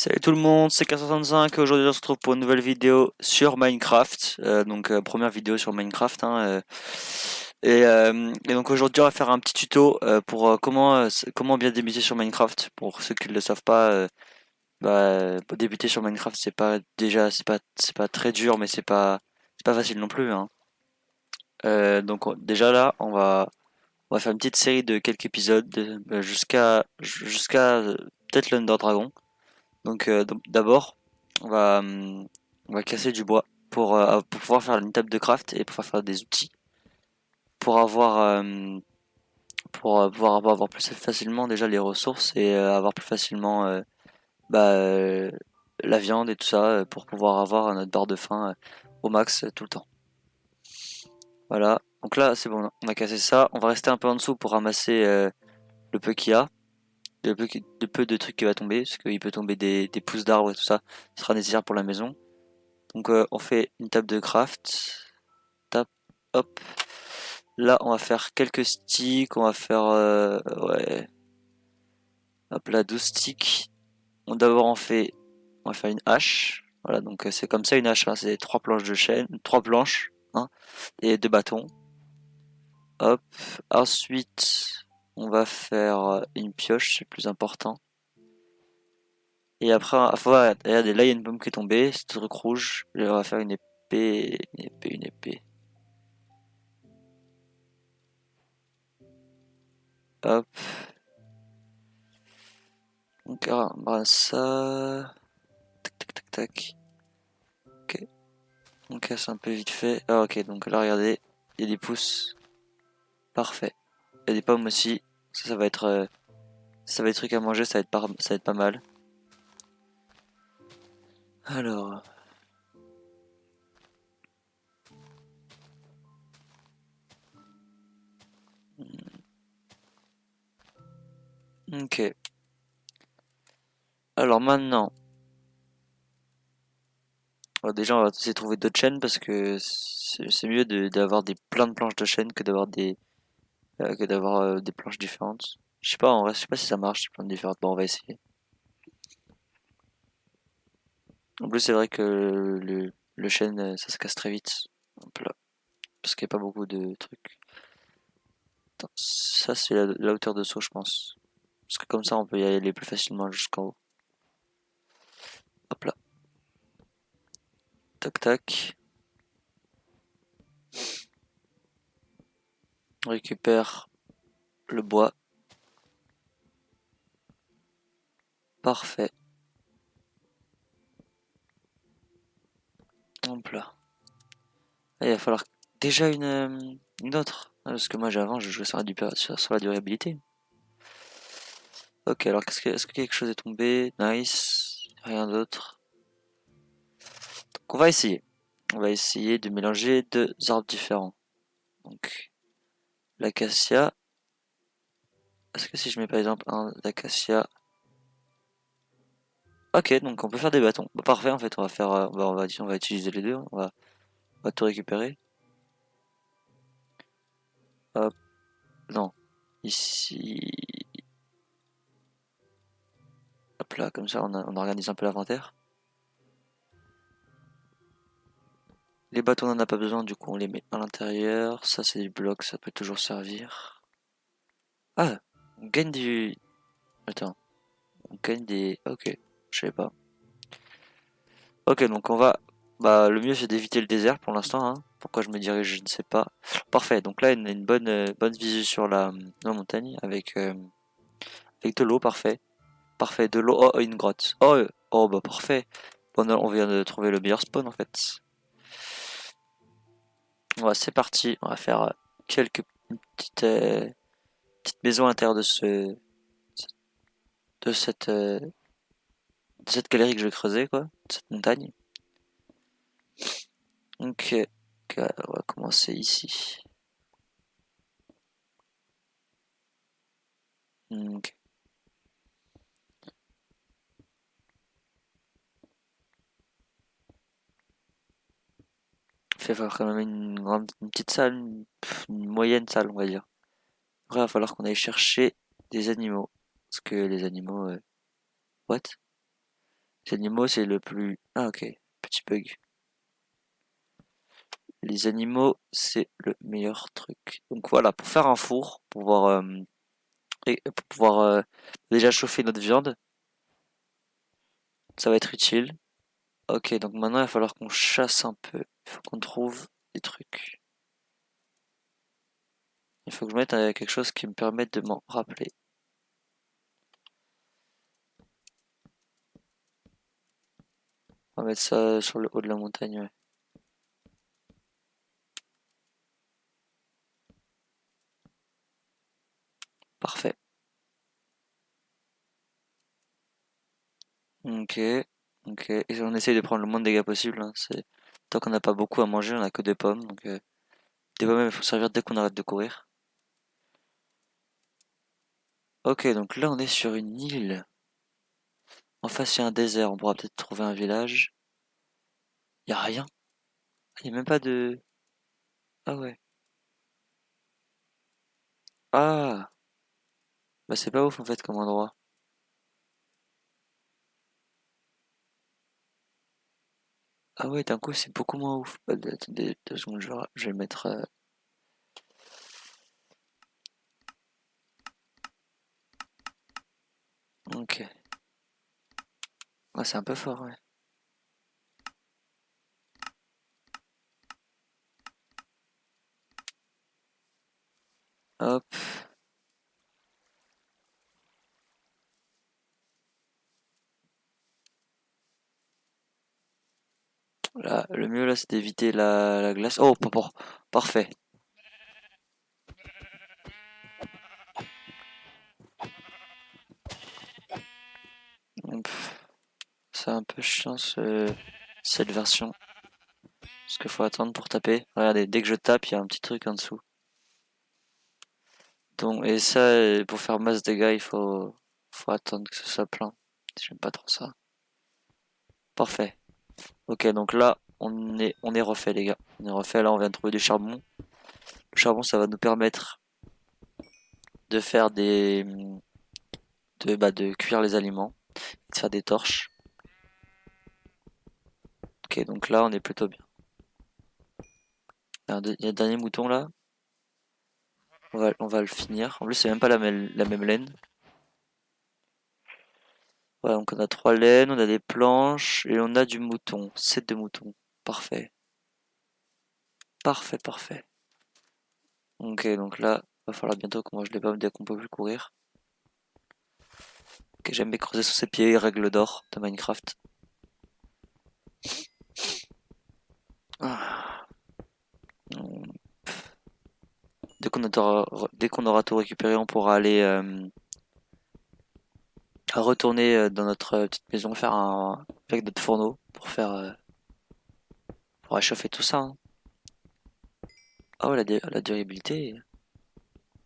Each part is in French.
Salut tout le monde, c'est K65 et aujourd'hui on se retrouve pour une nouvelle vidéo sur Minecraft. Première vidéo sur Minecraft. Et donc aujourd'hui on va faire un petit tuto pour comment bien débuter sur Minecraft. Pour ceux qui ne le savent pas, pour débuter sur Minecraft c'est pas très dur mais c'est pas facile non plus. Déjà là on va faire une petite série de quelques épisodes jusqu'à peut-être l'Under Dragon. D'abord, on va casser du bois pour pouvoir faire une table de craft et pouvoir faire des outils pour pouvoir avoir plus facilement déjà les ressources et avoir plus facilement bah, euh, la viande et tout ça pour pouvoir avoir notre barre de faim au max tout le temps. Voilà. Donc là, c'est bon, on a cassé ça. On va rester un peu en dessous pour ramasser le peu qu'il y a, le peu de trucs qui va tomber, parce qu'il peut tomber des pousses d'arbres et tout ça. Ce sera nécessaire pour la maison. Donc on fait une table de craft. Tap, hop. Là on va faire quelques sticks. On va faire ouais. Hop là 12 sticks. D'abord on va faire une hache. Voilà donc c'est comme ça une hache. C'est trois planches de chêne, trois planches et deux bâtons. Hop. Ensuite on va faire une pioche, c'est le plus important. Et après, regardez, là il y a une pomme qui est tombée, c'est un truc rouge. On va faire une épée. Hop. Donc, on va ça. Tac, tac, tac, tac. Ok. On casse un peu vite fait. Ah, ok. Donc là, regardez. Il y a des pousses. Parfait. Il y a des pommes aussi. Ça va être, ça va être truc à manger. Ça va être pas mal. Alors. Ok. Alors maintenant. Déjà, on va essayer de trouver d'autres chaînes parce que c'est mieux d'avoir plein de planches de chaîne que d'avoir des planches différentes. Je sais pas, en vrai, je sais pas si ça marche, ces planches différentes. Bon, on va essayer. En plus, c'est vrai que le chêne, ça se casse très vite. Hop là. Parce qu'il n'y a pas beaucoup de trucs. Attends, ça, c'est la hauteur de saut, je pense. Parce que comme ça, on peut y aller plus facilement jusqu'en haut. Hop là. Tac, tac. On récupère le bois. Parfait. Hop là. Ah, il va falloir déjà une autre. Ah, parce que moi, avant, je jouais sur la durabilité. Ok, alors est-ce que quelque chose est tombé? Nice. Rien d'autre. Donc, on va essayer. On va essayer de mélanger deux arbres différents. Donc, l'acacia. Est-ce que si je mets par exemple un d'acacia. Ok, donc on peut faire des bâtons. Bah, parfait, en fait, on va faire, on va utiliser les deux. On va tout récupérer. Hop, non. Ici. Hop là, comme ça, on organise un peu l'inventaire. Les bâtons, on n'en a pas besoin, du coup, on les met à l'intérieur. Ça, c'est des blocs, ça peut toujours servir. Ah, on gagne du. Attends, on gagne des. Ok, je sais pas. Ok, donc on va. Bah, le mieux c'est d'éviter le désert pour l'instant. Pourquoi je me dirige, je ne sais pas. Parfait. Donc là, on a une bonne visu sur la montagne avec de l'eau. Parfait. Parfait. De l'eau. Oh, une grotte. Oh, bah parfait. On vient de trouver le meilleur spawn en fait. C'est parti. On va faire quelques petites petites maisons à l'intérieur de cette galerie que je vais creuser quoi, de cette montagne. Ok. Ok, on va commencer ici. Ok. Il va falloir quand même une petite salle, une moyenne salle, on va dire. Après, il va falloir qu'on aille chercher des animaux. Parce que les animaux, what? Les animaux, c'est le plus... Ah, ok. Petit bug. Les animaux, c'est le meilleur truc. Donc voilà, pour faire un four, pour pouvoir déjà chauffer notre viande, ça va être utile. Ok, donc maintenant il va falloir qu'on chasse un peu. Il faut qu'on trouve des trucs. Il faut que je mette quelque chose qui me permette de m'en rappeler. On va mettre ça sur le haut de la montagne, ouais. Parfait. Ok, ok. Et on essaye de prendre le moins de dégâts possible, hein. Tant qu'on n'a pas beaucoup à manger, on a que des pommes. Donc des pommes, il faut servir dès qu'on arrête de courir. Ok, donc là on est sur une île. En face il y a un désert, on pourra peut-être trouver un village. Y a rien. Il y a même pas de... Ah ouais. Ah, bah c'est pas ouf en fait comme endroit. Ah ouais, d'un coup c'est beaucoup moins ouf. Bah, attendez 2 secondes, je vais mettre... Ok. Ah, c'est un peu fort, ouais. Hop, là, le mieux là c'est d'éviter la glace. Oh, parfait. Hop. C'est un peu chiant cette version. Parce qu'il faut attendre pour taper. Regardez, dès que je tape, il y a un petit truc en dessous. Donc, et ça, pour faire masse dégâts, faut attendre que ce soit plein. J'aime pas trop ça. Parfait. Ok, donc là, on est refait, les gars. On est refait, là, on vient de trouver du charbon. Le charbon, ça va nous permettre de faire de cuire les aliments, de faire des torches. Ok, donc là, on est plutôt bien. Il y a un dernier mouton, là. On va le finir. En plus, c'est même pas la même laine. Ouais, donc on a 3 laines, on a des planches et on a du mouton. 7 de mouton. Parfait. Parfait, parfait. Ok, donc là, va falloir bientôt que moi je les pommes dès qu'on peut plus courir. Ok, j'aime bien creuser sous ses pieds, règle d'or de Minecraft. Ah, dès qu'on aura tout récupéré, on pourra aller retourner dans notre petite maison faire avec notre fourneau pour réchauffer tout ça, hein. Ah ouais, la durabilité.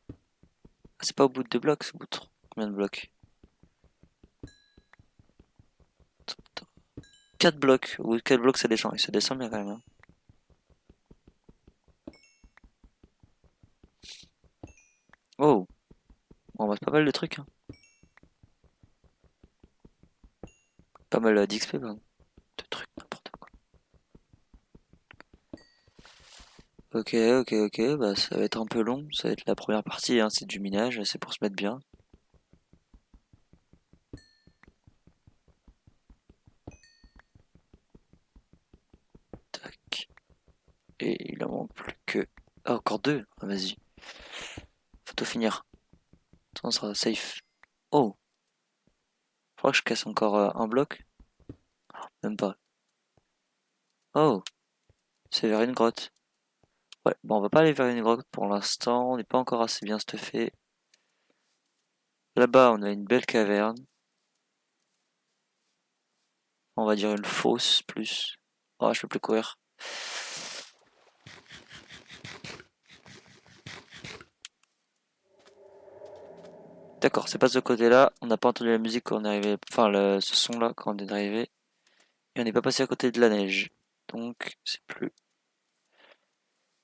Ah, c'est pas au bout de 2 blocs, c'est au bout de combien de blocs? 4 blocs. Au bout de 4 blocs, ça descend. Et ça descend bien quand même, hein. Oh, on ramasse pas mal de trucs, hein. Pas mal d'XP, pardon. De trucs, n'importe quoi. Ok, ok, ok, bah ça va être un peu long. Ça va être la première partie, hein, c'est du minage, c'est pour se mettre bien. Tac. Et il en manque plus que... Ah, encore 2. Ah, vas-y. Faut tout finir. Ça, on sera safe. Oh, je crois que je casse encore un bloc. Même pas. Oh, c'est vers une grotte. Ouais, bon, on va pas aller vers une grotte pour l'instant. On n'est pas encore assez bien stuffé. Là-bas, on a une belle caverne. On va dire une fosse plus. Oh, je peux plus courir. D'accord, c'est pas ce côté-là. On n'a pas entendu la musique quand on est arrivé. Enfin, ce son-là quand on est arrivé. Et on n'est pas passé à côté de la neige. Donc, c'est plus.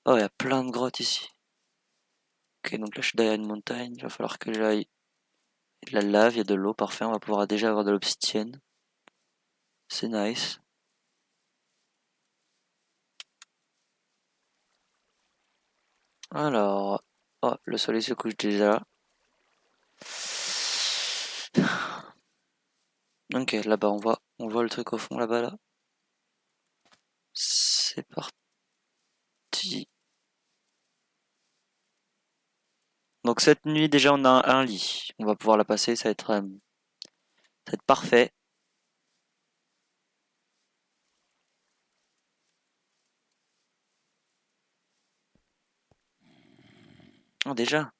Oh, il y a plein de grottes ici. Ok, donc là, je suis derrière une montagne. Il va falloir que j'aille. Il y a de la lave, il y a de l'eau. Parfait, on va pouvoir déjà avoir de l'obsidienne. C'est nice. Alors, oh, le soleil se couche déjà. Ok, là-bas, on voit le truc au fond là-bas là. C'est parti. Donc cette nuit déjà on a un lit. On va pouvoir la passer, ça va être parfait. Oh, déjà,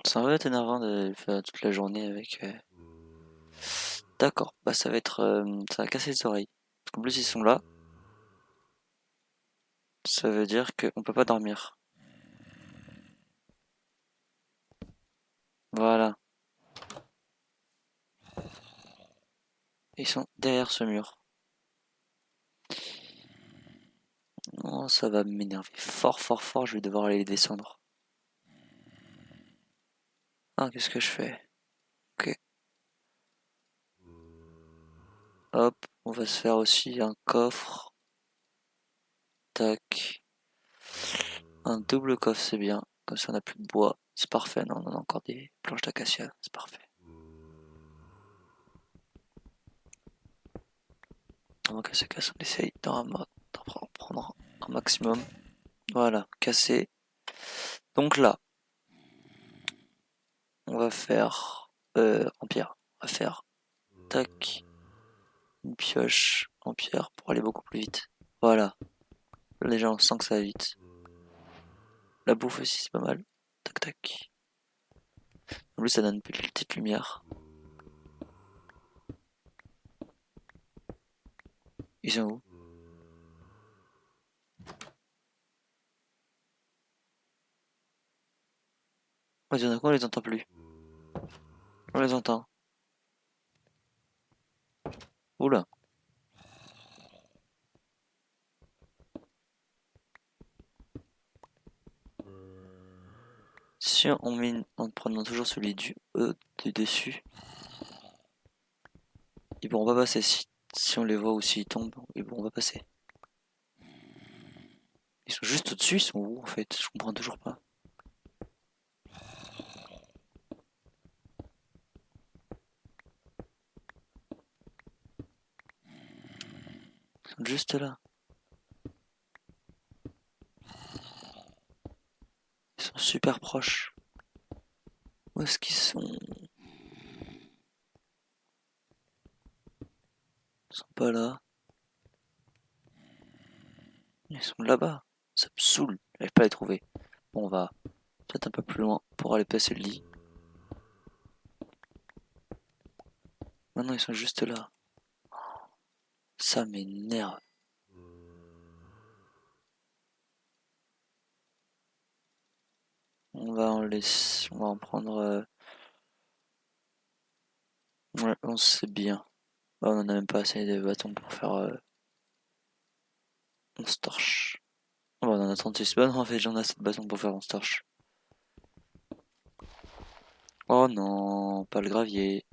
ça va être énervant de le faire toute la journée avec. D'accord, bah ça va casser les oreilles. Parce qu'en plus ils sont là, ça veut dire qu'on peut pas dormir. Voilà, ils sont derrière ce mur. Oh, ça va m'énerver fort fort fort, je vais devoir aller les descendre. Ah, qu'est-ce que je fais? Ok, hop, on va se faire aussi un coffre. Tac. Un double coffre, c'est bien. Comme ça, on a plus de bois. C'est parfait. Non, on a encore des planches d'acacia. C'est parfait. On va casser, casse. On essaye d'en prendre un maximum. Voilà, casser. Donc là, on va faire en pierre. On va faire tac, une pioche en pierre pour aller beaucoup plus vite. Voilà. Là, déjà, on sent que ça va vite. La bouffe aussi, c'est pas mal. Tac, tac. En plus, ça donne une petite lumière. Ils sont où? Ouais, d'un coup, on les entend plus. On les entend. Oula. Si on met en prenant toujours celui du E du dessus, ils pourront pas passer. Si on les voit ou s'ils tombent, ils pourront pas passer. Ils sont juste au-dessus, ils sont où en fait? Je comprends toujours pas. Ils sont juste là. Ils sont super proches. Où est-ce qu'ils sont? Ils sont pas là. Ils sont là-bas. Ça me saoule. J'arrive pas à les trouver. Bon, on va peut-être un peu plus loin pour aller passer le lit. Maintenant, ils sont juste là. Ça m'énerve. On va en prendre. Ouais, on sait bien. Bah, on en a même pas assez de bâtons pour faire 11 torches. Oh, bah, on en a 36. Bah non, en fait, j'en ai assez de bâtons pour faire 11 torches. Oh non, pas le gravier.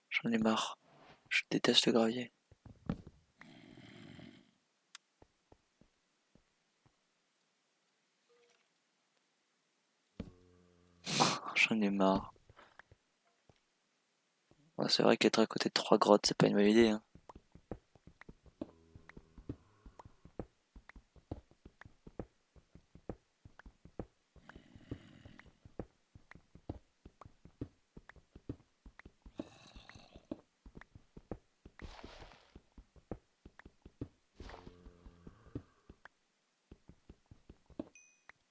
J'en ai marre. Je déteste le gravier. J'en ai marre. Ouais, c'est vrai qu'être à côté de 3 grottes, c'est pas une bonne idée, hein.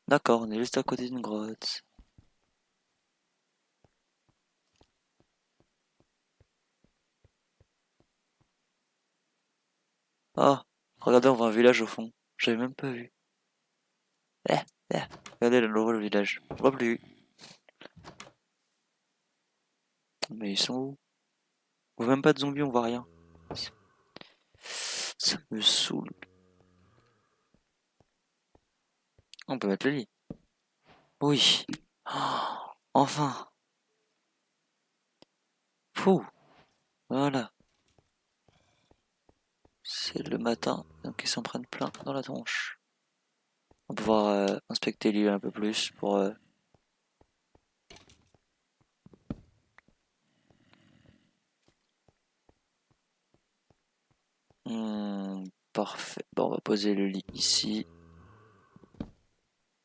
D'accord, on est juste à côté d'une grotte. Ah, regardez, on voit un village au fond. J'avais même pas vu. Eh, eh. Regardez le village. Je vois plus. Mais ils sont où? On voit même pas de zombies, on voit rien. Ça me saoule. On peut mettre le lit. Oui. Oh, enfin. Fou. Voilà. C'est le matin, donc ils s'en prennent plein dans la tronche. On va pouvoir inspecter l'île un peu plus pour... parfait. Bon, on va poser le lit ici.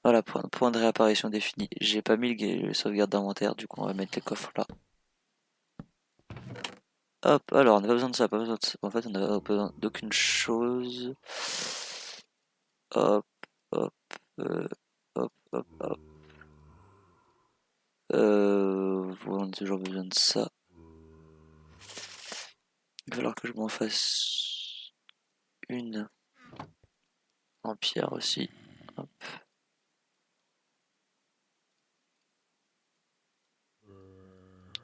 Voilà, point de réapparition défini. J'ai pas mis le sauvegarde d'inventaire, du coup on va mettre les coffres là. Hop, alors on n'a pas besoin de ça, pas besoin de ça. En fait on n'a besoin d'aucune chose. Hop, hop, euh, hop, hop, hop. On a toujours besoin de ça. Il va falloir que je m'en fasse une en pierre aussi. Hop.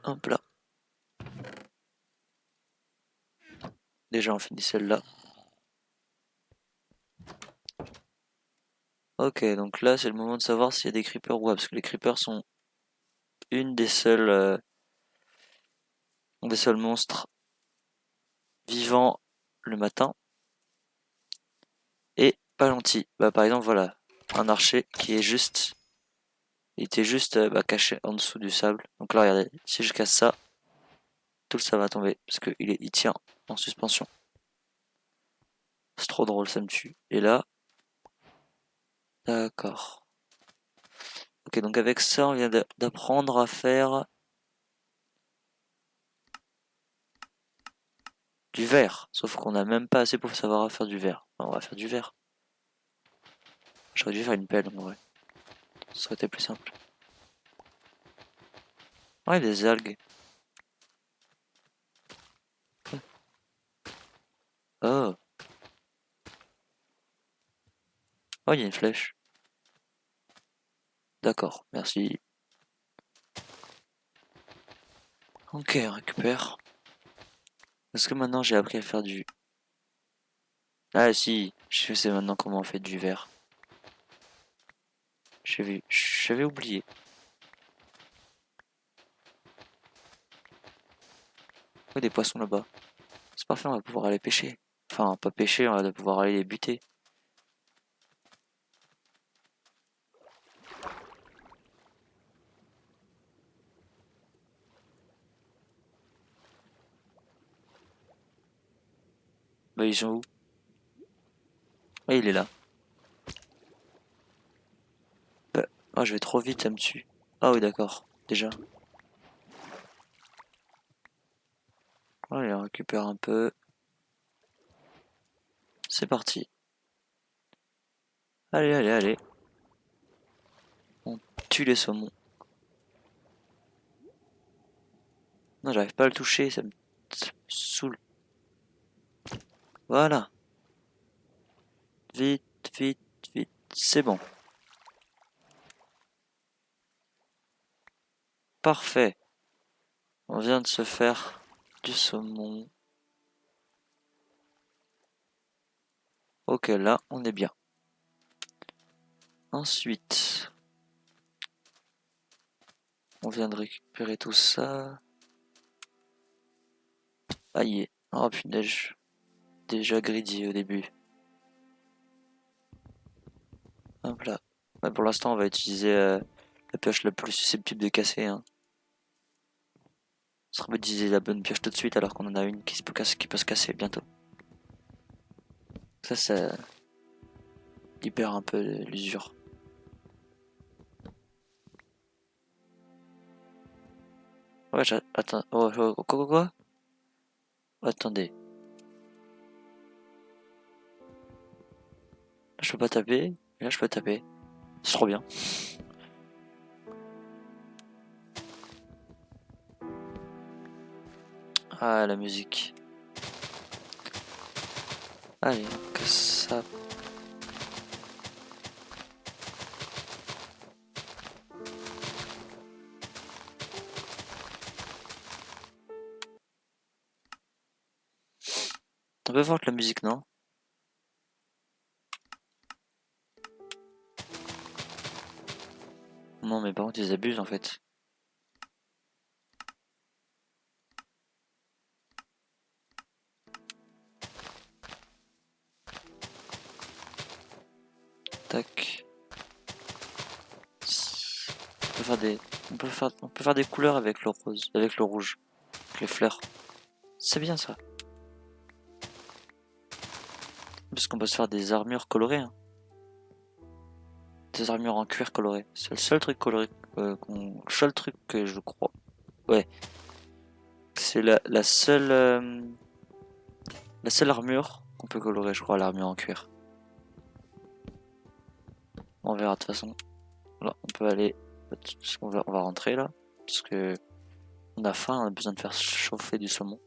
Hop là. Déjà on finit celle-là. Ok, donc là c'est le moment de savoir s'il y a des creepers ou pas, parce que les creepers sont une des seuls monstres vivants le matin et pas gentil. Bah par exemple voilà, un archer qui est juste, il était juste caché en dessous du sable. Donc là regardez, si je casse ça, tout ça va tomber parce que il tient en suspension. C'est trop drôle, ça me tue. Et là, d'accord. Ok, donc avec ça, on vient d'apprendre à faire du verre. Sauf qu'on n'a même pas assez pour savoir faire du verre. On va faire du verre. J'aurais dû faire une pelle en vrai. Ça aurait été plus simple. Ouais, des algues. Oh, oh, il y a une flèche. D'accord, merci. Ok, on récupère. Est-ce que maintenant j'ai appris à faire du... Ah si, je sais maintenant comment on fait du verre. J'avais oublié. Oh, des poissons là-bas. C'est parfait, on va pouvoir aller pêcher. Enfin, pas pêcher, on va pouvoir aller les buter. Bah, ils sont où? Ah, il est là. Bah, oh, je vais trop vite, ça me tue. Ah oui, d'accord. Déjà. Allez, on récupère un peu. C'est parti. Allez, allez, allez. On tue les saumons. Non, j'arrive pas à le toucher, ça me saoule. Voilà. Vite, vite, vite. C'est bon. Parfait. On vient de se faire du saumon. Ok, là, on est bien. Ensuite, on vient de récupérer tout ça. Aïe. Oh punaise. Déjà greedy au début. Hop là. Ouais, pour l'instant, on va utiliser la pioche la plus susceptible de casser. Hein. Ce serait mieux d'utiliser la bonne pioche tout de suite alors qu'on en a une qui peut se casser bientôt. Ça libère un peu l'usure. Ouais, attends. Quoi? Attendez. Là, je peux pas taper. Et là, je peux taper. C'est trop bien. Ah, la musique. Allez, que ça. Un peu forte la musique, non? Non, mais par contre, ils abusent en fait. Tac. On peut faire des, on peut faire des couleurs avec le rose, avec le rouge, avec les fleurs. C'est bien ça. Parce qu'on peut se faire des armures colorées, hein. Des armures en cuir coloré. C'est le seul truc coloré, seul truc que je crois. Ouais. C'est la seule armure qu'on peut colorer, je crois, l'armure en cuir. On verra de toute façon. Là, on peut aller, on va rentrer là, parce que on a faim, on a besoin de faire chauffer du saumon.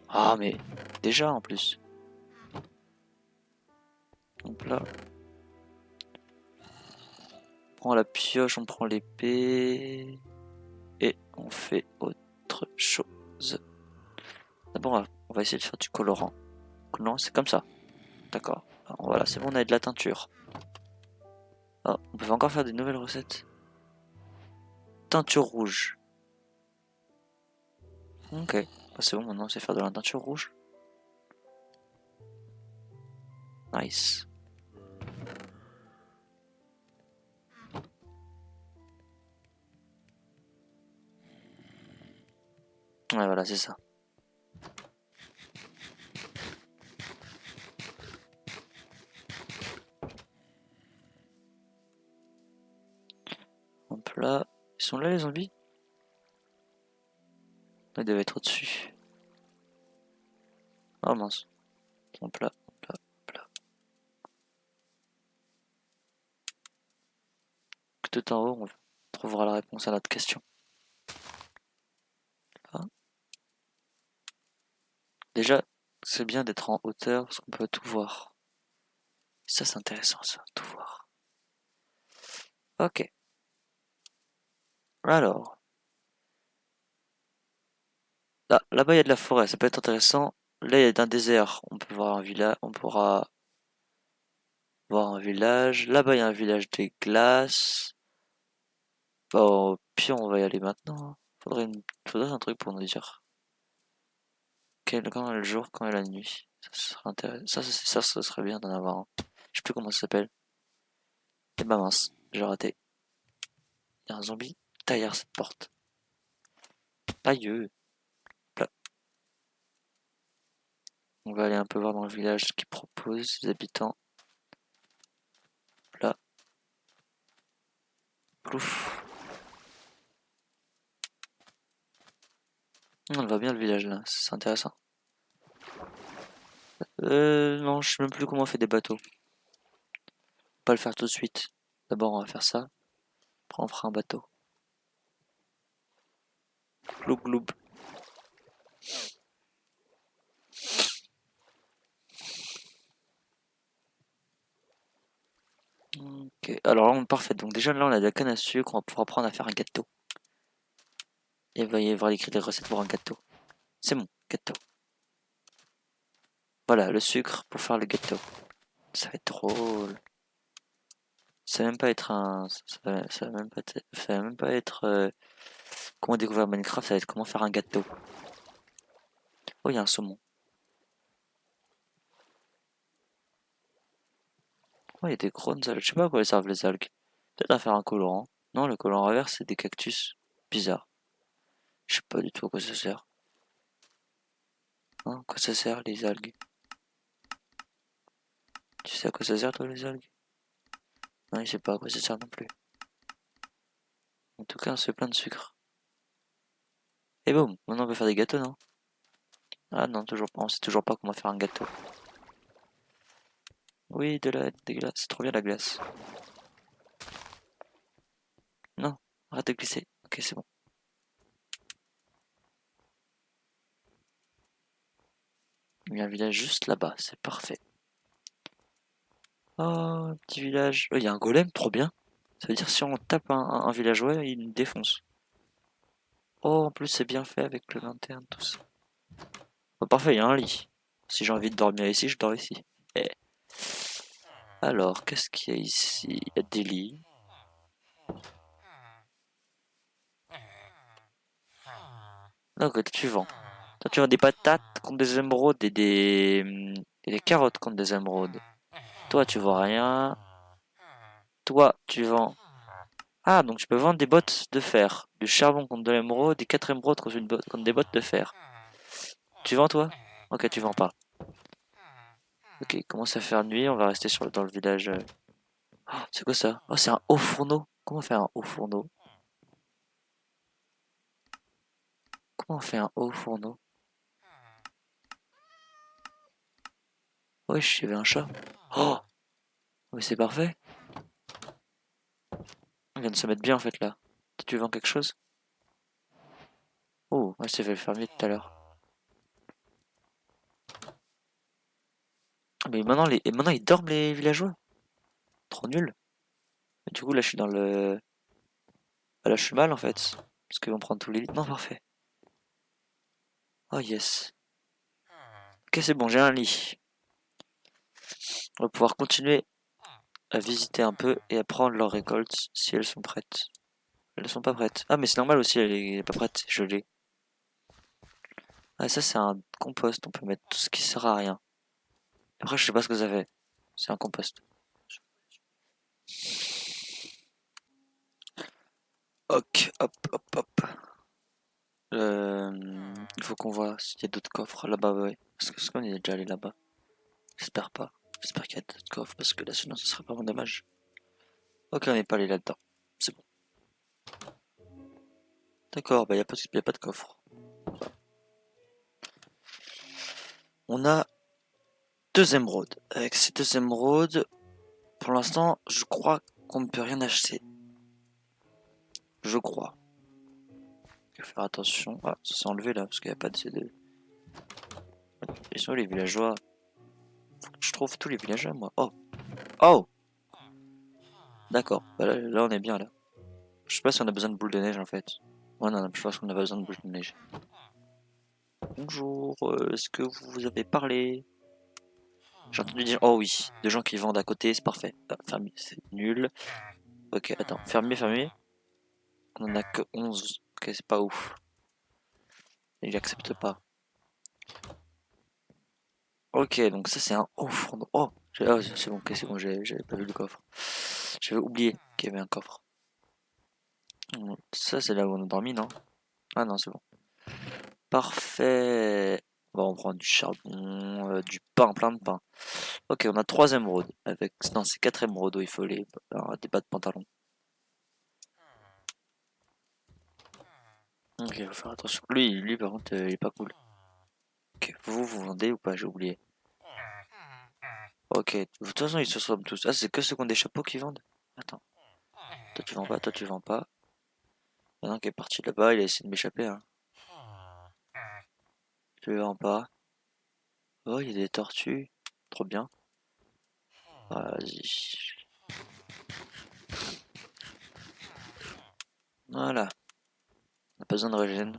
Ah, mais déjà en plus. Donc là, on prend la pioche, on prend l'épée. Et on fait autre chose. D'abord, on va essayer de faire du colorant. Non, c'est comme ça. D'accord. Voilà, c'est bon, on a de la teinture. Ah, on peut encore faire des nouvelles recettes. Teinture rouge. Ok. Bah, c'est bon, maintenant on sait faire de la teinture rouge. Nice. Ouais, voilà, c'est ça. Hop là. Ils sont là les zombies? Ils devaient être au-dessus. Oh mince. Hop là, hop là, hop là. Tout en haut, on trouvera la réponse à notre question. Ah. Déjà, c'est bien d'être en hauteur parce qu'on peut tout voir. Ça, c'est intéressant, ça, tout voir. Ok. Alors, là-bas, il y a de la forêt, ça peut être intéressant. Là, il y a un désert. On peut voir un village, on pourra voir un village. Là-bas, il y a un village des glaces. Bon, puis on va y aller maintenant, hein. Faudrait un truc pour nous dire quand est le jour, quand est la nuit. Ça serait intéressant. Ça serait bien d'en avoir un. Je sais plus comment ça s'appelle. Et bah mince, j'ai raté. Il y a un zombie derrière cette porte. Aïe. Là. On va aller un peu voir dans le village ce qu'ils proposent, les habitants. Là. Plouf. On va bien le village là, c'est intéressant. Non, je sais même plus comment on fait des bateaux. Pas le faire tout de suite. D'abord, on va faire ça. Après, on fera un bateau. Gloub gloub. Ok, alors là, parfait. Donc déjà, là, on a de la canne à sucre. On va pouvoir apprendre à faire un gâteau. Et il va y avoir écrit les recettes pour un gâteau. C'est bon, gâteau. Voilà, le sucre pour faire le gâteau. Ça va être drôle. Ça va même pas être ça va même pas être, ça va même pas être comment découvrir Minecraft, ça va être comment faire un gâteau. Oh, il y a un saumon. Oh, il y a des grandes algues. Je sais pas à quoi elles servent les algues. Peut-être à faire un colorant. Non, le colorant vert, c'est des cactus. Bizarre. Je sais pas du tout à quoi ça sert. Hein, à quoi ça sert les algues? Tu sais à quoi ça sert toi les algues? Non, je sais pas à quoi ça sert non plus. En tout cas, c'est plein de sucre. Et boum, maintenant on peut faire des gâteaux, non? Ah non, toujours pas. On sait toujours pas comment faire un gâteau. Oui, des glaces. C'est trop bien la glace. Non, arrête de glisser. Ok, c'est bon. Il y a un village juste là-bas, c'est parfait. Oh, un petit village. Oh, il y a un golem, trop bien. Ça veut dire si on tape un villageois, il nous défonce. Oh, en plus c'est bien fait avec le lanterne, tout ça. Bah, parfait, il y a un lit. Si j'ai envie de dormir ici, je dors ici. Eh. Alors, qu'est-ce qu'il y a ici? Il y a des lits. Donc, tu vends. Toi, tu vends des patates contre des émeraudes et des carottes contre des émeraudes. Toi, tu vends rien. Toi, tu vends. Ah, donc tu peux vendre des bottes de fer. Du charbon contre de l'émeraude, des 4 émeraudes contre des bottes de fer. Tu vends, toi? Ok, tu vends pas. Ok, il commence à faire nuit, on va rester dans le village. Oh, c'est quoi ça? Oh, c'est un haut fourneau. Comment on fait un haut fourneau? Comment on fait un haut fourneau? Wesh, il y avait un chat. Oh, mais c'est parfait. On vient de se mettre bien en fait là. Tu vends quelque chose? Oh, ouais, c'est fait le fermier tout à l'heure. Mais maintenant, et maintenant ils dorment les villageois. Trop nul. Et du coup là je suis dans le. Ah, là je suis mal en fait. Parce qu'ils vont prendre tous les lits. Non, parfait. Oh yes. Ok, c'est bon, j'ai un lit. On va pouvoir continuer à visiter un peu et à prendre leurs récoltes si elles sont prêtes. Elles sont pas prêtes. Ah, mais c'est normal aussi, elle est pas prête, c'est gelé. Ah, ça, c'est un compost. On peut mettre tout ce qui sert à rien. Après, je sais pas ce que ça fait. C'est un compost. Ok, hop, hop, hop. Il faut qu'on voit s'il y a d'autres coffres là-bas, ouais. Est-ce qu'on est déjà allé là-bas? J'espère pas. J'espère qu'il y a d'autres coffres parce que là, sinon, ce serait vraiment dommage. Ok, on n'est pas allé là-dedans. C'est bon. D'accord, bah, y a pas de coffre. On a deux émeraudes. Avec ces deux émeraudes, pour l'instant, je crois qu'on ne peut rien acheter. Je crois. Il faut faire attention. Ah, ça s'est enlevé là, parce qu'il n'y a pas de CD. Ils sont où les villageois? Faut que je trouve tous les villageois, moi. Oh! Oh! D'accord. Bah là, on est bien là. Je sais pas si on a besoin de boules de neige en fait. Ouais, non, je pense qu'on a pas besoin de boules de neige. Bonjour, est-ce que vous avez parlé? J'ai entendu dire, oh oui, des gens qui vendent à côté, c'est parfait. Ah, fermier, c'est nul. Ok, attends, fermier, fermier. On en a que 11. Ok, c'est pas ouf. Il accepte pas. Ok, donc ça c'est un haut fourneau. Oh, c'est bon, ok, c'est bon, j'avais pas vu le coffre. J'avais oublié qu'il y avait un coffre. Ça c'est là où on a dormi, non? Ah non, c'est bon. Parfait. Bon, on prend du charbon, du pain, plein de pain. Ok, on a trois émeraudes. Non, c'est quatre émeraudes où il faut des bas de pantalon. Ok, faut faire attention. Lui par contre, il est pas cool. Ok, vous vendez ou pas? J'ai oublié. Ok, de toute façon, ils se ressemblent tous. Ah, c'est que ceux qui ont des chapeaux qui vendent? Attends. Toi, tu vends pas, toi, tu vends pas. Maintenant qu'il est parti là-bas, il a essayé de m'échapper, hein. Tu le vends pas. Oh, il y a des tortues. Trop bien. Vas-y. Voilà. On n'a pas besoin de régène.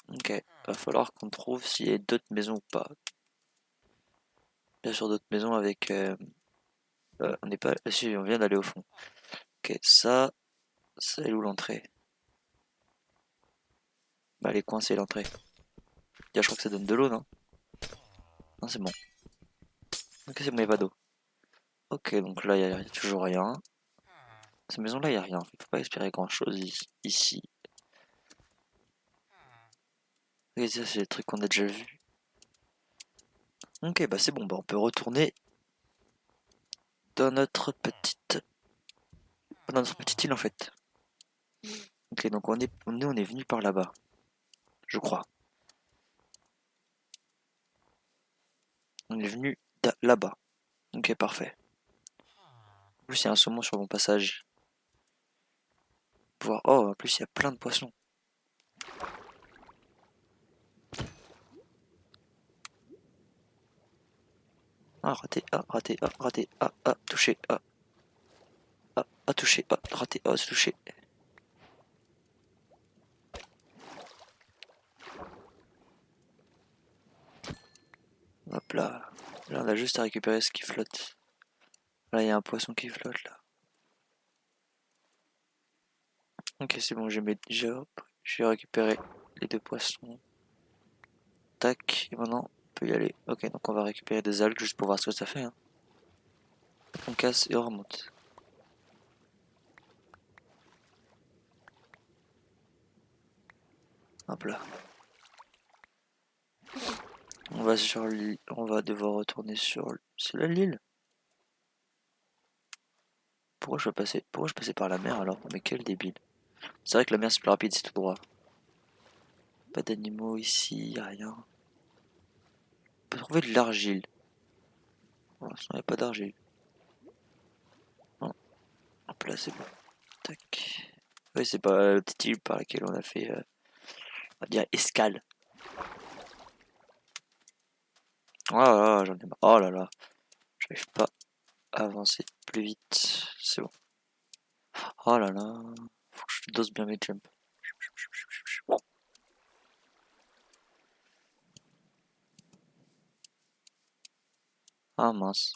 Ok. Va falloir qu'on trouve s'il y a d'autres maisons ou pas. Bien sûr, d'autres maisons avec. On n'est pas. Si, on vient d'aller au fond. Ok, ça. C'est où l'entrée? Bah, les coins, c'est l'entrée. Je crois que ça donne de l'eau, non? Non, c'est bon. Ok, c'est bon, il n'y a pas d'eau. Ok, donc là, il y a toujours rien. Cette maison-là, il n'y a rien. Il faut pas espérer grand-chose ici. Et ça, c'est des trucs qu'on a déjà vus. Ok, bah c'est bon, bah on peut retourner dans dans notre petite île en fait. Ok, donc nous on est venu par là-bas, je crois. On est venu là-bas. Ok, parfait. En plus, il y a un saumon sur mon passage. Oh, en plus, il y a plein de poissons. Ah, raté, ah, raté, ah, raté, ah, ah, touché, ah, ah, ah, touché, ah, raté, ah, c'est touché. Hop là. Là, on a juste à récupérer ce qui flotte. Là, il y a un poisson qui flotte là. Ok, c'est bon, j'ai récupéré les deux poissons. Tac, et maintenant, on peut y aller. Ok, donc on va récupérer des algues juste pour voir ce que ça fait. Hein. On casse et on remonte. Hop là. On va sur l'île. On va devoir retourner sur. C'est là l'île? Pourquoi je passais par la mer alors? Mais quel débile. C'est vrai que la mer c'est plus rapide, c'est tout droit. Pas d'animaux ici, y a rien. On peut trouver de l'argile. Pour l'instant, il n'y a pas d'argile. Non. Hop là, c'est bon. Tac. Oui, c'est pas la petite île par laquelle on a fait, on va dire, escale. Oh là là, j'en ai marre. Oh là là, j'arrive pas à avancer plus vite. C'est bon. Oh là là, faut que je dose bien mes jumps. Ah mince.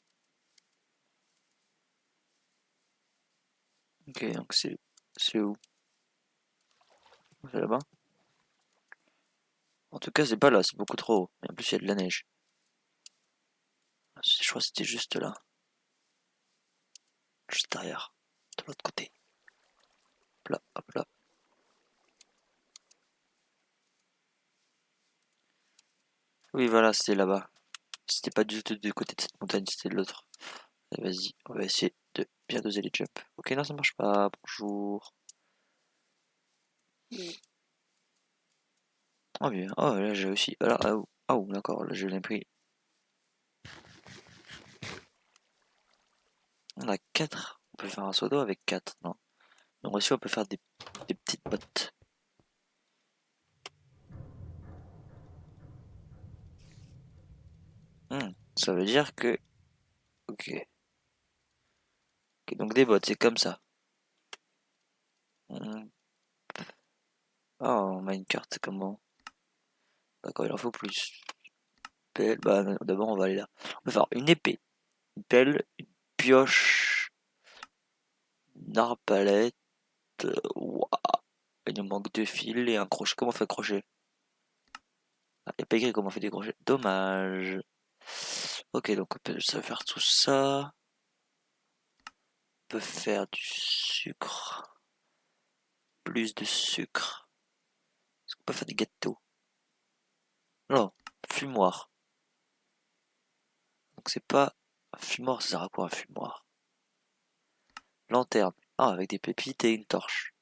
Ok, donc c'est où? C'est là-bas? En tout cas, c'est pas là, c'est beaucoup trop haut. Et en plus, il y a de la neige. Je crois que c'était juste là. Juste derrière. De l'autre côté. Hop là, hop là. Oui, voilà, c'était là-bas. C'était pas du tout du côté de cette montagne, c'était de l'autre. Vas-y, on va essayer de bien doser les jumps. Ok, non, ça marche pas. Bonjour. Oh, bien. Oh, là, j'ai aussi. Alors, d'accord, là, je l'ai pris. On a 4. On peut faire un seau d'eau avec 4, non? Donc aussi, on peut faire des petites bottes. Ça veut dire que. Ok. Ok, donc des bottes, c'est comme ça. Hmm. Oh, Minecraft, c'est comment? D'accord, il en faut plus. Pelle, bah, d'abord, on va aller là. On peut faire une épée, une pelle, une pioche, une arbalète. Ouah. Il nous manque deux fils et un crochet. Comment on fait un crochet? Ah, il n'y a pas écrit comment on fait des crochets. Dommage. Ok, donc on peut faire tout ça. On peut faire du sucre. Plus de sucre. Est-ce qu'on peut faire des gâteaux? Non, fumoir. Donc c'est pas un fumoir, ça sert à quoi un fumoir? Lanterne. Ah, avec des pépites et une torche.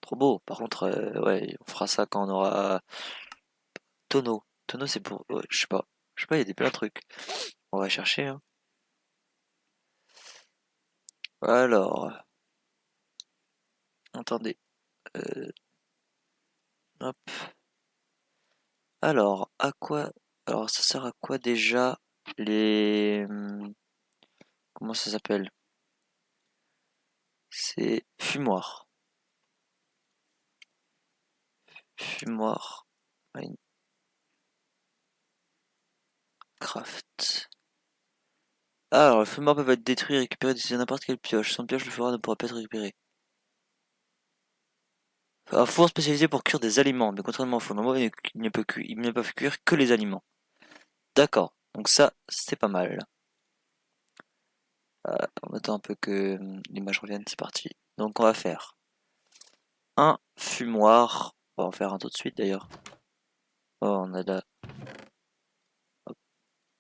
Trop beau. Par contre, ouais, on fera ça quand on aura tonneau. Tonneau, c'est pour. Ouais, je sais pas. Je sais pas, il y a des plein de trucs. On va chercher, hein. Alors, attendez. Euh, hop. Alors, à quoi. Alors, ça sert à quoi déjà les. Comment ça s'appelle? C'est fumoir. Fumoir. Minecraft. Alors, le fumoir peut être détruit et récupéré d'ici n'importe quelle pioche. Sans pioche, le fumoir ne pourra pas être récupéré. Un four spécialisé pour cuire des aliments, mais contrairement au four normal, il ne peut cuire que les aliments. D'accord, donc ça, c'est pas mal. On attend un peu que l'image revienne, c'est parti. Donc on va faire un fumoir. On va en faire un tout de suite d'ailleurs. Oh, on a là. Hop,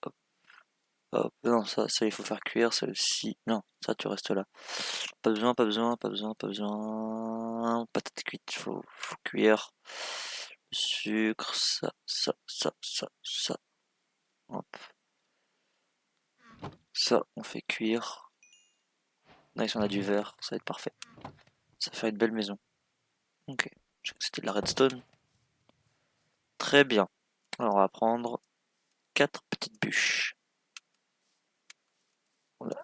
hop, hop. Non, ça, il faut faire cuire, celle-ci. Non, ça, tu restes là. Pas besoin, pas besoin, pas besoin, pas besoin. Patate cuite, faut cuire. Sucre, ça. Hop. Ça, on fait cuire. Nice, on a du verre, ça va être parfait. Ça va faire une belle maison. Ok. Je sais que c'était de la redstone. Très bien. Alors, on va prendre 4 petites bûches.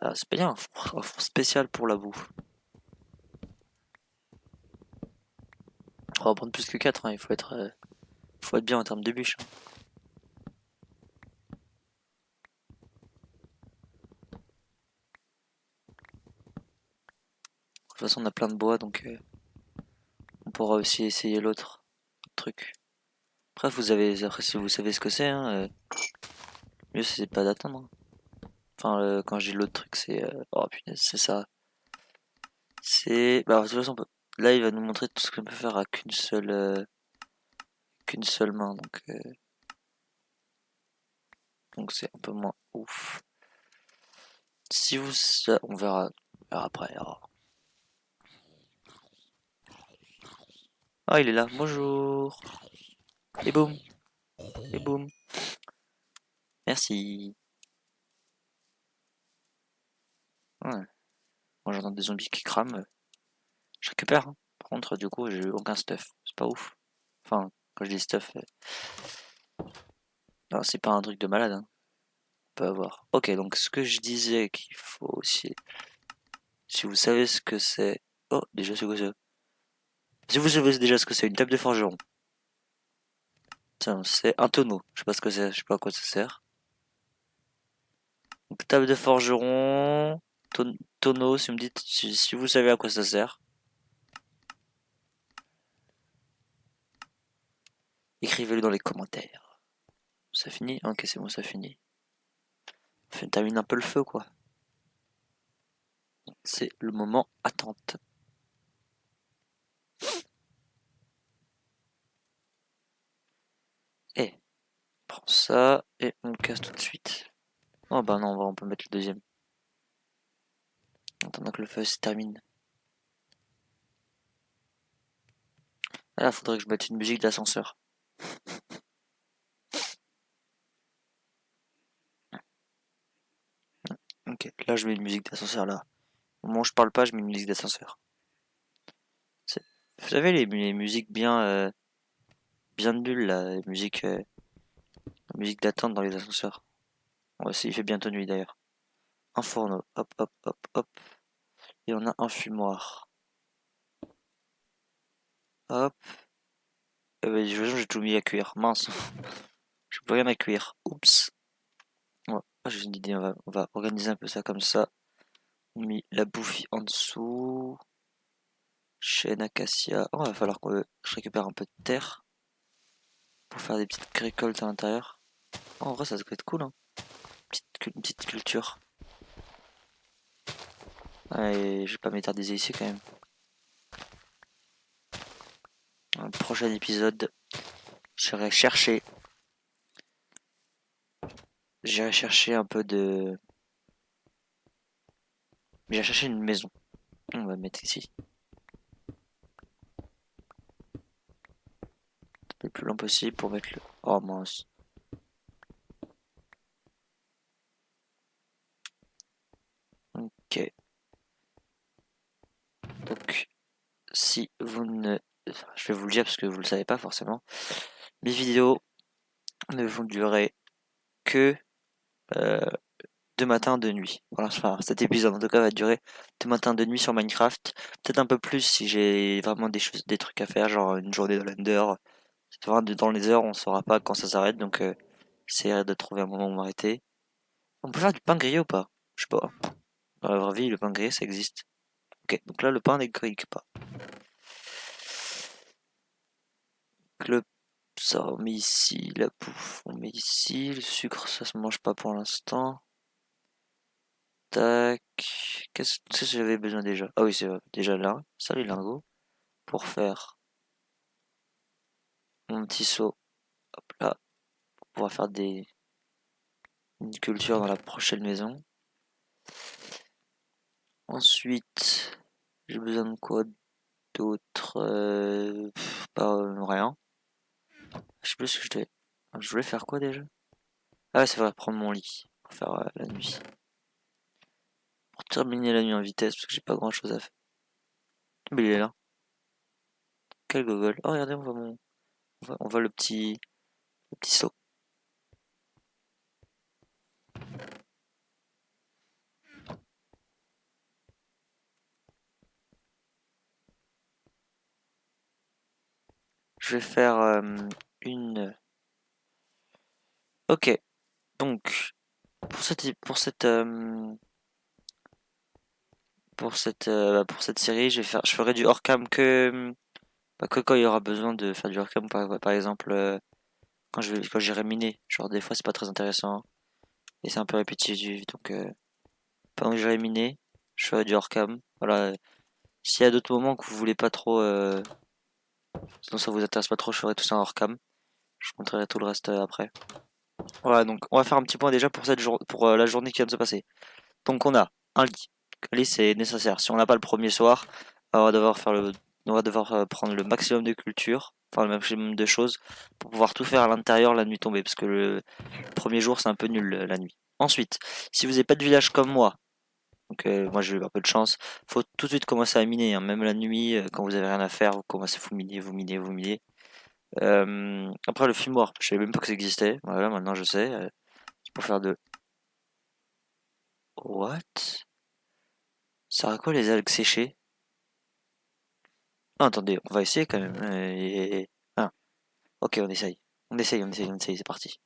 Ah, c'est bien, un four spécial pour la bouffe. On va prendre plus que 4, hein. Faut être bien en termes de bûches. toute façon, on a plein de bois, donc on pourra aussi essayer l'autre truc. Après, après, si vous savez ce que c'est, hein, mieux c'est pas d'attendre. Enfin, quand je dis l'autre truc, c'est... oh punaise, c'est ça. C'est... Bah, de toute façon, là, il va nous montrer tout ce qu'on peut faire à qu'une seule main, donc c'est un peu moins ouf. Si vous... on verra après. Oh. Ah, il est là. Bonjour. Et boum. Et boum. Merci. Ouais. Moi, j'entends des zombies qui crament. Je récupère, hein. Par contre, du coup, j'ai eu aucun stuff. C'est pas ouf. Enfin, quand je dis stuff, non, c'est pas un truc de malade, hein. On peut avoir. Ok, donc ce que je disais qu'il faut aussi... Si vous savez ce que c'est... Oh, déjà, c'est quoi ça? Si vous savez déjà ce que c'est une table de forgeron. Tiens, c'est un tonneau. Je sais pas ce que c'est, je sais pas à quoi ça sert. Donc, table de forgeron, tonneau, si vous me dites si vous savez à quoi ça sert. Écrivez-le dans les commentaires. Ça finit? Ok, c'est bon, ça finit. Termine un peu le feu, quoi. C'est le moment attente. Et on prend ça et on le casse tout de suite. Oh bah non, on peut mettre le deuxième. En attendant que le feu se termine. Ah là, faudrait que je mette une musique d'ascenseur. Ok, là je mets une musique d'ascenseur là. Au moment où je parle pas, je mets une musique d'ascenseur. Vous savez les musiques bien nulles là, les musiques d'attente dans les ascenseurs. Ouais, il fait bientôt nuit d'ailleurs. Un fourneau, hop hop hop hop. Et on a un fumoir. Hop. Bah, j'ai tout mis à cuire. Mince. J'ai plus rien à cuire. Oups. Ouais. Ah, j'ai une idée, on va organiser un peu ça comme ça. On met la bouffe en dessous. Chêne, acacia. Oh, il va falloir que je récupère un peu de terre pour faire des petites récoltes à l'intérieur. Oh, en vrai, ça doit être cool, hein. Une petite culture. Ouais, je vais pas m'éterniser ici quand même. Dans le prochain épisode, j'irai chercher. J'irai chercher un peu de. J'irai chercher une maison. On va mettre ici. Le plus loin possible pour mettre le. Oh mince. Ok. Donc, si vous ne. Je vais vous le dire parce que vous le savez pas forcément. Mes vidéos ne vont durer que euh, deux matins, deux nuits. Voilà, enfin, cet épisode en tout cas va durer deux matins, deux nuits sur Minecraft. Peut-être un peu plus si j'ai vraiment des trucs à faire, genre une journée dans l'Ender. Dans les heures, on saura pas quand ça s'arrête, donc j'essaierai de trouver un moment où m'arrêter. On peut faire du pain grillé ou pas? Je sais pas. Dans la vraie vie, le pain grillé, ça existe. Ok, donc là, le pain n'est grillé pas. Le ça, on met ici, la bouffe, on met ici, le sucre, ça se mange pas pour l'instant. Tac. Qu'est-ce que j'avais besoin déjà? Ah oui, c'est déjà là. Ça, les lingots. Pour faire mon petit seau. Hop là. Pour pouvoir faire une culture dans la prochaine maison. Ensuite, j'ai besoin de quoi d'autre? Pas rien. Je sais plus ce que je voulais faire quoi déjà? Ah ouais, c'est vrai, prendre mon lit. Pour faire la nuit. Pour terminer la nuit en vitesse, parce que j'ai pas grand chose à faire. Mais il est là. Quel gogol. Oh, regardez, on voit le petit seau. Je vais faire une. Ok, donc pour cette pour cette série, je ferai du hors-cam que quand il y aura besoin de faire du hors-cam, par exemple, quand j'irai miner. Genre, des fois, c'est pas très intéressant et c'est un peu répétitif. Donc, pendant que j'irai miner, je ferai du hors-cam. Voilà. S'il y a d'autres moments que vous voulez pas trop, sinon ça vous intéresse pas trop, je ferai tout ça en hors-cam. Je vous montrerai tout le reste après. Voilà, donc on va faire un petit point déjà pour la journée qui vient de se passer. Donc on a un lit. Le lit c'est nécessaire. Si on n'a pas le premier soir, on va devoir prendre le maximum de culture, enfin le maximum de choses pour pouvoir tout faire à l'intérieur la nuit tombée, parce que le premier jour c'est un peu nul la nuit. Ensuite, si vous n'avez pas de village comme moi, donc moi j'ai eu un peu de chance, faut tout de suite commencer à miner, hein. Même la nuit, quand vous avez rien à faire, vous commencez, vous miner, vous miner, vous miner. Après le fumoir, je savais même pas que ça existait. Voilà, maintenant je sais. C'est pour faire de... What? Ça à quoi les algues séchées? Ah, attendez, on va essayer quand même. Ah, ok, on essaye. On essaye, c'est parti.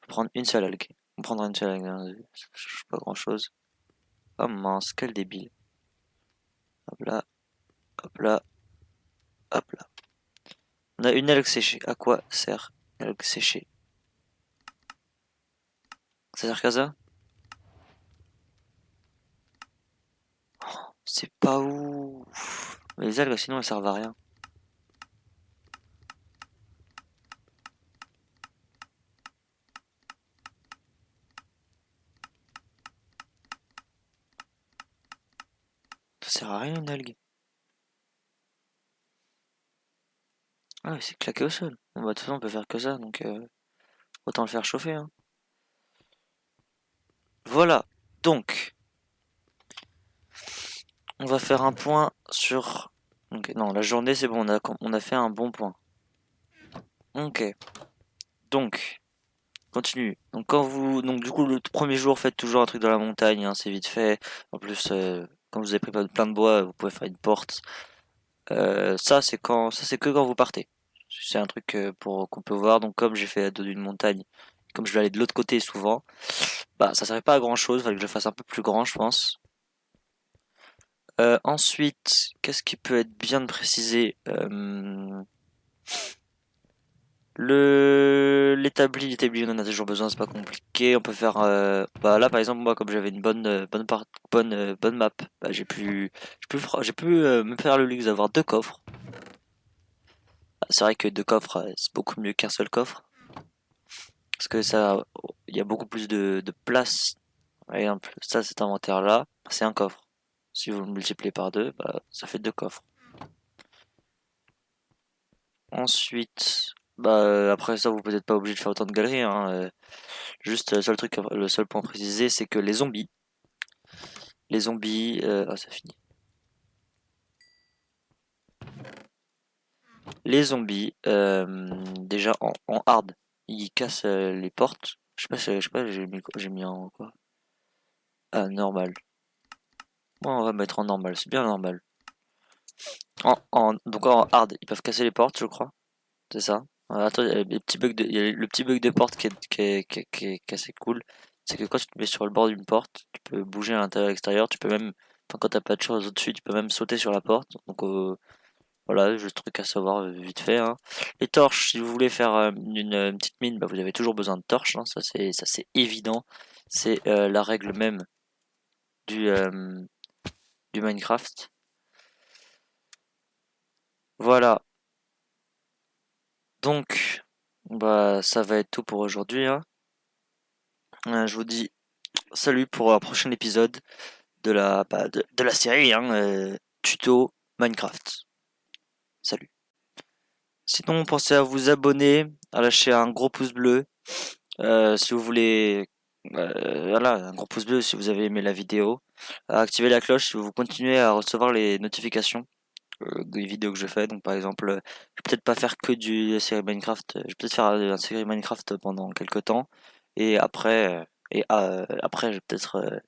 Faut prendre une seule algue. On prendra une seule algue, hein. Ça change pas grand chose. Oh mince, quel débile. Hop là, hop là, hop là. On a une algue séchée. À quoi sert une algue séchée? Ça sert qu'à ça? C'est pas ouf. Mais les algues, sinon, elles servent à rien. Ça sert à rien une algue. Ah, ouais, c'est claqué au sol. Bon, bah, de toute façon, on peut faire que ça, donc autant le faire chauffer, hein. Voilà. Donc, on va faire un point sur... Ok, non, la journée, c'est bon, on a fait un bon point. Ok. Donc, continue. Donc du coup, le premier jour, faites toujours un truc dans la montagne, hein, c'est vite fait. En plus, quand vous avez pris plein de bois, vous pouvez faire une porte. Ça, c'est que quand vous partez. C'est un truc qu'on peut voir. Donc, comme j'ai fait à dos d'une montagne, comme je vais aller de l'autre côté souvent, bah, ça servait pas à grand chose. Fallait que je le fasse un peu plus grand, je pense. Ensuite, qu'est-ce qui peut être bien de préciser? L'établi, on en a toujours besoin, c'est pas compliqué. On peut faire, bah là par exemple moi comme j'avais une bonne map, bah j'ai pu me faire le luxe d'avoir deux coffres. Ah, c'est vrai que deux coffres c'est beaucoup mieux qu'un seul coffre parce que ça, il y a beaucoup plus de place. Par exemple, ça cet inventaire là, c'est un coffre. Si vous le multipliez par deux, bah ça fait deux coffres. Ensuite, bah après ça vous n'êtes pas obligé de faire autant de galeries, hein. Juste le seul point précisé, c'est que les zombies, ah ça finit. Les zombies, déjà en hard, ils cassent les portes. Je sais pas, j'ai mis en quoi? Ah normal. Moi on va mettre en normal, c'est bien normal. Donc en hard, ils peuvent casser les portes, je crois. C'est ça. Attends, il y a le petit bug de porte qui est assez cool. C'est que quand tu te mets sur le bord d'une porte, tu peux bouger à l'intérieur et à l'extérieur. Tu peux même, enfin, quand t'as pas de choses au-dessus, tu peux même sauter sur la porte. Donc voilà, juste truc à savoir vite fait, hein. Les torches, si vous voulez faire une petite mine, bah, vous avez toujours besoin de torches, hein. Ça c'est évident. C'est la règle même du, euh, du Minecraft. Voilà. Donc, bah ça va être tout pour aujourd'hui, hein. Je vous dis salut pour un prochain épisode de la série, hein, tuto Minecraft. Salut. Sinon, pensez à vous abonner, à lâcher un gros pouce bleu si vous voulez. Voilà, un gros pouce bleu si vous avez aimé la vidéo. À activer la cloche si vous continuez à recevoir les notifications des vidéos que je fais. Donc par exemple, je vais peut-être pas faire que du série Minecraft. Je vais peut-être faire une série Minecraft pendant quelques temps. Et après, je vais peut-être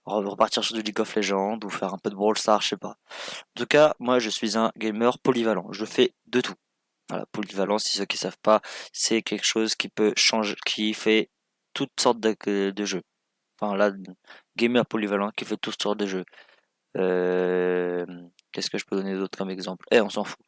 repartir sur du League of Legends ou faire un peu de Brawl Stars, je sais pas. En tout cas, moi je suis un gamer polyvalent. Je fais de tout. Voilà, polyvalent, si ceux qui savent pas, c'est quelque chose qui peut changer, qui fait toutes sortes de jeux. Enfin là, gamer polyvalent qui fait tout ce genre de jeu. Euh, Qu'est-ce que je peux donner d'autre comme exemple? On s'en fout.